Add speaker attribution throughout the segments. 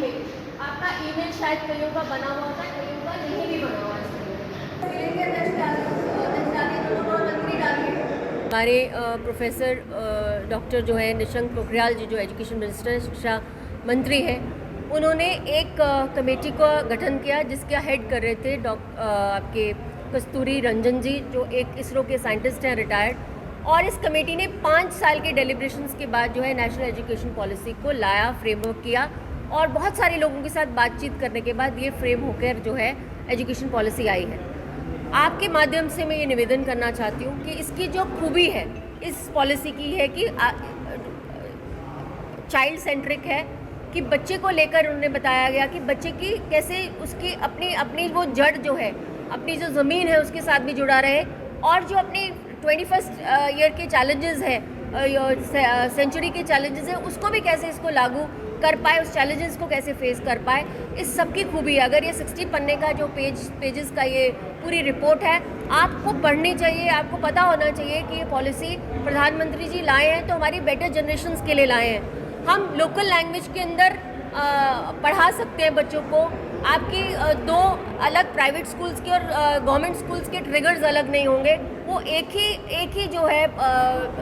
Speaker 1: Email, आपका email शायद कईयों का बना हुआ होता है, कईयों का नहीं भी बना हुआ है। हमारे प्रोफेसर डॉक्टर जो है निशंक पोखरियाल जी, जो एजुकेशन मिनिस्टर, शिक्षा मंत्री हैं, उन्होंने एक कमेटी का गठन किया जिसका हेड कर रहे थे आपके कस्तूरी रंजन जी, जो एक इसरो के साइंटिस्ट हैं, रिटायर्ड। और इस कमेटी ने 5 साल के डेलिब्रेशंस के बाद जो है नेशनल एजुकेशन पॉलिसी को लाया, फ्रेमवर्क किया, और बहुत सारे लोगों के साथ बातचीत करने के बाद ये फ्रेम होकर जो है एजुकेशन पॉलिसी आई है। आपके माध्यम से मैं ये निवेदन करना चाहती हूँ कि इसकी जो खूबी है इस पॉलिसी की है कि चाइल्ड सेंट्रिक है, कि बच्चे को लेकर उन्होंने बताया गया कि बच्चे की कैसे उसकी अपनी वो जड़ जो है, अपनी जो ज़मीन है उसके साथ भी जुड़ा रहे, और जो अपनी 21st ईयर के चैलेंजेस है, सेंचुरी के चैलेंजेस है, उसको भी कैसे इसको लागू कर पाए, उस चैलेंजेस को कैसे फेस कर पाए। इस सब की खूबी है। अगर ये 60 पन्ने का जो पेजेस का ये पूरी रिपोर्ट है, आपको पढ़नी चाहिए, आपको पता होना चाहिए कि ये पॉलिसी प्रधानमंत्री जी लाए हैं तो हमारी बेटर जनरेशन्स के लिए लाए हैं। हम लोकल लैंग्वेज के अंदर पढ़ा सकते हैं बच्चों को। आपकी 2 अलग प्राइवेट स्कूल्स के और गवर्नमेंट स्कूल्स के ट्रिगर्स अलग नहीं होंगे, वो एक ही जो है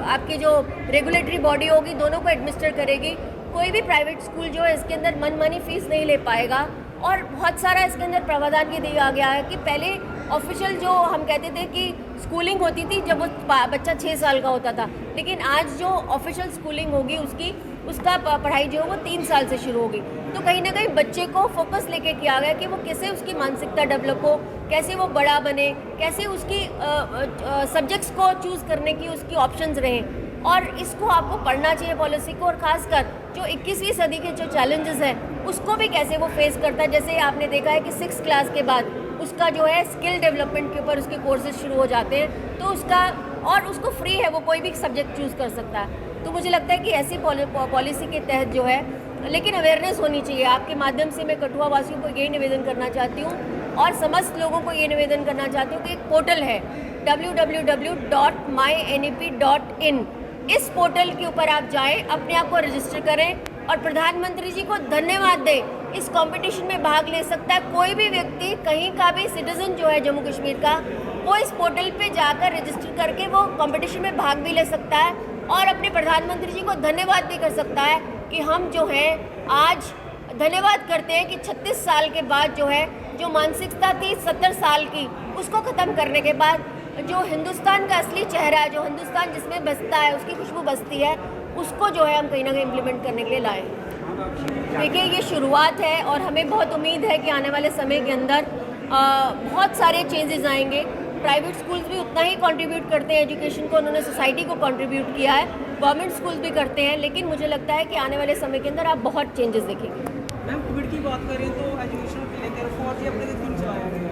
Speaker 1: आपकी जो रेगुलेटरी बॉडी होगी दोनों को एडमिनिस्टर करेगी। कोई भी प्राइवेट स्कूल जो है इसके अंदर मनमानी फीस नहीं ले पाएगा। और बहुत सारा इसके अंदर प्रावधान ये दिया गया है कि पहले ऑफिशियल जो हम कहते थे कि स्कूलिंग होती थी जब वो बच्चा 6 साल का होता था, लेकिन आज जो ऑफिशियल स्कूलिंग होगी उसका पढ़ाई जो है वो 3 साल से शुरू होगी। तो कहीं ना कहीं बच्चे को फोकस लेके किया गया कि वो कैसे उसकी मानसिकता डेवलप हो, कैसे वो बड़ा बने, कैसे उसकी सब्जेक्ट्स को चूज़ करने की उसकी ऑप्शंस रहें। और इसको आपको पढ़ना चाहिए पॉलिसी को, और ख़ासकर जो 21वीं सदी के जो चैलेंजेस हैं उसको भी कैसे वो फेस करता है। जैसे आपने देखा है कि 6th क्लास के बाद उसका जो है स्किल डेवलपमेंट के ऊपर उसके कोर्सेज शुरू हो जाते हैं, तो उसको फ्री है, वो कोई भी सब्जेक्ट चूज़ कर सकता है। तो मुझे लगता है कि ऐसी पॉलिसी के तहत जो है, लेकिन अवेयरनेस होनी चाहिए। आपके माध्यम से मैं कठुआ वासियों को यही निवेदन करना चाहती हूँ और समस्त लोगों को ये निवेदन करना चाहती हूँ कि एक पोर्टल है www.mynep.in, इस पोर्टल के ऊपर आप जाएं, अपने आप को रजिस्टर करें और प्रधानमंत्री जी को धन्यवाद दें। इस कंपटीशन में भाग ले सकता है कोई भी व्यक्ति, कहीं का भी सिटीजन जो है जम्मू कश्मीर का, वो इस पोर्टल पे जाकर रजिस्टर करके वो कंपटीशन में भाग भी ले सकता है और अपने प्रधानमंत्री जी को धन्यवाद भी कर सकता है कि हम जो है आज धन्यवाद करते हैं कि 36 साल के बाद जो है जो मानसिकता थी 70 साल की, उसको ख़त्म करने के बाद जो हिंदुस्तान का असली चेहरा है, जो हिंदुस्तान जिसमें बसता है, उसकी खुशबू बसती है, उसको जो है हम कहीं ना कहीं इम्प्लीमेंट करने के लिए लाएँ। देखिए, ये शुरुआत है और हमें बहुत उम्मीद है कि आने वाले समय के अंदर बहुत सारे चेंजेस आएंगे। प्राइवेट स्कूल्स भी उतना ही कंट्रीब्यूट करते हैं एजुकेशन को, उन्होंने सोसाइटी को कंट्रीब्यूट किया है, गवर्नमेंट स्कूल्स भी करते हैं, लेकिन मुझे लगता है कि आने वाले समय के अंदर आप बहुत चेंजेस देखेंगे।
Speaker 2: मैम, कोविड की बात करें तो एजुकेशन को लेकर 4G अपने दिन चलाया गया है।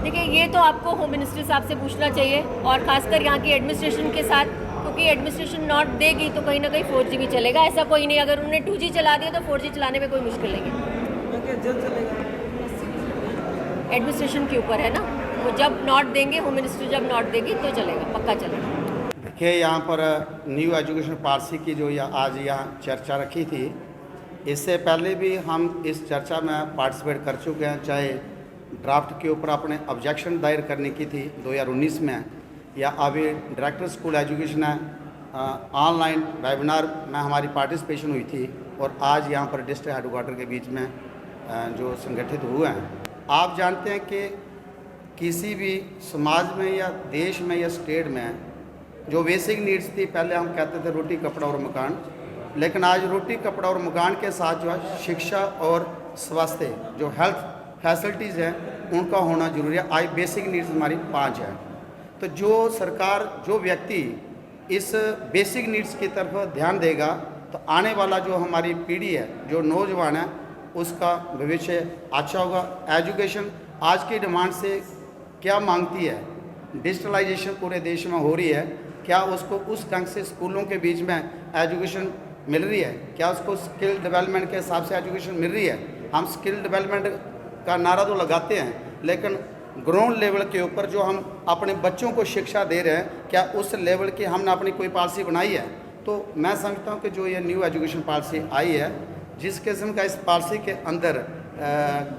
Speaker 1: देखिए, ये तो आपको होम मिनिस्टर साहब से पूछना चाहिए और खासकर यहाँ की एडमिनिस्ट्रेशन के साथ, क्योंकि एडमिनिस्ट्रेशन नॉट देगी तो कहीं ना कहीं 4G भी चलेगा। ऐसा कोई नहीं, अगर उन्होंने 2G चला दिया तो 4G चलाने में कोई मुश्किल नहीं है।
Speaker 2: जल्द चलेगा,
Speaker 1: एडमिनिस्ट्रेशन के ऊपर है ना, वो जब नॉट देंगे, होम मिनिस्टर जब नॉट देगी तो चलेगा, पक्का चलेगा।
Speaker 3: देखिए, यहाँ पर न्यू एजुकेशन पॉलिसी की जो आज यहाँ चर्चा रखी थी, इससे पहले भी हम इस चर्चा में पार्टिसिपेट कर चुके हैं। चाहे ड्राफ्ट के ऊपर अपने ऑब्जेक्शन दायर करने की थी 2019 में, या अभी डायरेक्टर स्कूल एजुकेशन है ऑनलाइन वेबिनार में हमारी पार्टिसिपेशन हुई थी, और आज यहाँ पर डिस्ट्रिक्ट हेडक्वार्टर के बीच में जो संगठित हुए हैं। आप जानते हैं कि किसी भी समाज में या देश में या स्टेट में जो बेसिक नीड्स थी, पहले हम कहते थे रोटी कपड़ा और मकान, लेकिन आज रोटी कपड़ा और मकान के साथ जो है शिक्षा और स्वास्थ्य, जो हेल्थ फैसिलिटीज़ हैं, उनका होना जरूरी है। आज बेसिक नीड्स हमारी 5 है। तो जो सरकार, जो व्यक्ति इस बेसिक नीड्स की तरफ ध्यान देगा, तो आने वाला जो हमारी पीढ़ी है, जो नौजवान है, उसका भविष्य अच्छा होगा। एजुकेशन आज की डिमांड से क्या मांगती है? डिजिटलाइजेशन पूरे देश में हो रही है, क्या उसको उस ढंग से स्कूलों के बीच में एजुकेशन मिल रही है? क्या उसको स्किल डेवलपमेंट के हिसाब से एजुकेशन मिल रही है? हम स्किल डेवलपमेंट का नारा तो लगाते हैं, लेकिन ग्राउंड लेवल के ऊपर जो हम अपने बच्चों को शिक्षा दे रहे हैं, क्या उस लेवल की हमने अपनी कोई पॉलिसी बनाई है? तो मैं समझता हूँ कि जो ये न्यू एजुकेशन पॉलिसी आई है, जिस किस्म का इस पॉलिसी के अंदर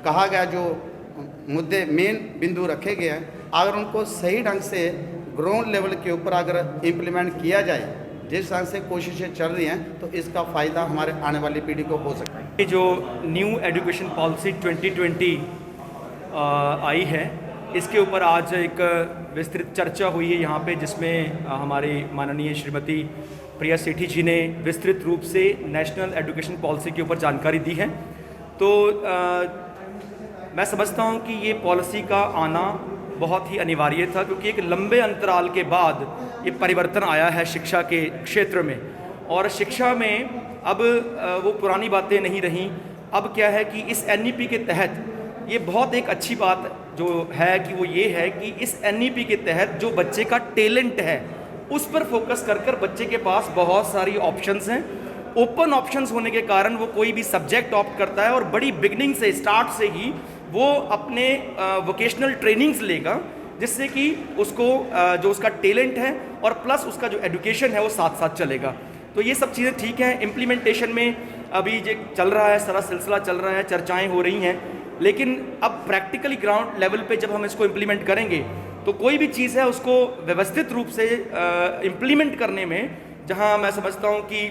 Speaker 3: कहा गया जो मुद्दे मेन बिंदु रखे गए हैं, अगर उनको सही ढंग से ग्राउंड लेवल के ऊपर अगर इम्प्लीमेंट किया जाए, जिस ढंग से कोशिशें चल रही हैं, तो इसका फ़ायदा हमारे आने वाली पीढ़ी को हो सकता है।
Speaker 4: ये जो न्यू एजुकेशन पॉलिसी 2020 आई है, इसके ऊपर आज एक विस्तृत चर्चा हुई है यहाँ पे, जिसमें हमारी माननीय श्रीमती प्रिया सेठी जी ने विस्तृत रूप से नेशनल एजुकेशन पॉलिसी के ऊपर जानकारी दी है। तो मैं समझता हूँ कि ये पॉलिसी का आना बहुत ही अनिवार्य था, क्योंकि एक लंबे अंतराल के बाद ये परिवर्तन आया है शिक्षा के क्षेत्र में। और शिक्षा में अब वो पुरानी बातें नहीं रहीं। अब क्या है कि इस एनईपी के तहत ये बहुत एक अच्छी बात जो है कि वो ये है कि इस एनईपी के तहत जो बच्चे का टैलेंट है उस पर फोकस कर बच्चे के पास बहुत सारी ऑप्शंस हैं। ओपन ऑप्शंस होने के कारण वो कोई भी सब्जेक्ट ऑप्ट करता है और बड़ी बिगनिंग से, स्टार्ट से ही वो अपने वोकेशनल ट्रेनिंग्स लेगा, जिससे कि उसको जो उसका टैलेंट है और प्लस उसका जो एजुकेशन है वो साथ साथ चलेगा। तो ये सब चीज़ें ठीक हैं। इम्प्लीमेंटेशन में अभी ये चल रहा है, सारा सिलसिला चल रहा है, चर्चाएं हो रही हैं, लेकिन अब प्रैक्टिकली ग्राउंड लेवल पे जब हम इसको इम्प्लीमेंट करेंगे तो कोई भी चीज़ है उसको व्यवस्थित रूप से इम्प्लीमेंट करने में, जहां मैं समझता हूं कि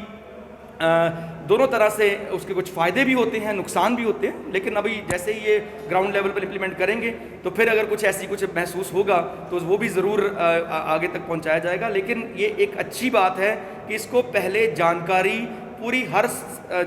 Speaker 4: दोनों तरह से उसके कुछ फ़ायदे भी होते हैं, नुकसान भी होते हैं, लेकिन अभी जैसे ही ये ग्राउंड लेवल पर इम्प्लीमेंट करेंगे तो फिर अगर कुछ ऐसी कुछ महसूस होगा तो वो भी ज़रूर आगे तक पहुंचाया जाएगा। लेकिन ये एक अच्छी बात है कि इसको पहले जानकारी पूरी हर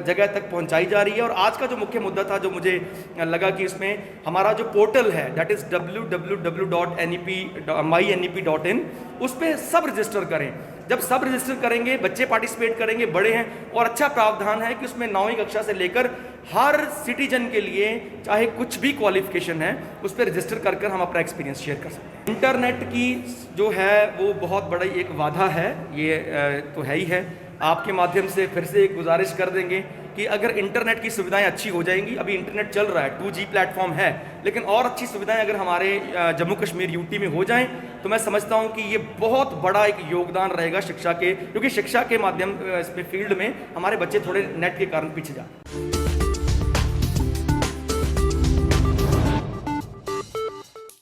Speaker 4: जगह तक पहुंचाई जा रही है। और आज का जो मुख्य मुद्दा था, जो मुझे लगा कि इसमें हमारा जो पोर्टल है, दैट इज़ www.mynep.in, उस पर सब रजिस्टर करें। जब सब रजिस्टर करेंगे, बच्चे पार्टिसिपेट करेंगे, बड़े हैं, और अच्छा प्रावधान है कि उसमें 9वीं कक्षा से लेकर हर सिटीजन के लिए चाहे कुछ भी क्वालिफिकेशन है उस पर रजिस्टर कर हम अपना एक्सपीरियंस शेयर कर सकते हैं। इंटरनेट की जो है वो बहुत बड़ी एक बाधा है, ये तो है ही है। आपके माध्यम से फिर से एक गुजारिश कर देंगे कि अगर इंटरनेट की सुविधाएं अच्छी हो जाएंगी, अभी इंटरनेट चल रहा है, 2G प्लेटफॉर्म है, लेकिन और अच्छी सुविधाएं अगर हमारे जम्मू कश्मीर यूटी में हो जाएं तो मैं समझता हूं कि ये बहुत बड़ा एक योगदान रहेगा शिक्षा के, क्योंकि शिक्षा के माध्यम इसमें फील्ड में हमारे बच्चे थोड़े नेट के कारण पीछे जाते हैं।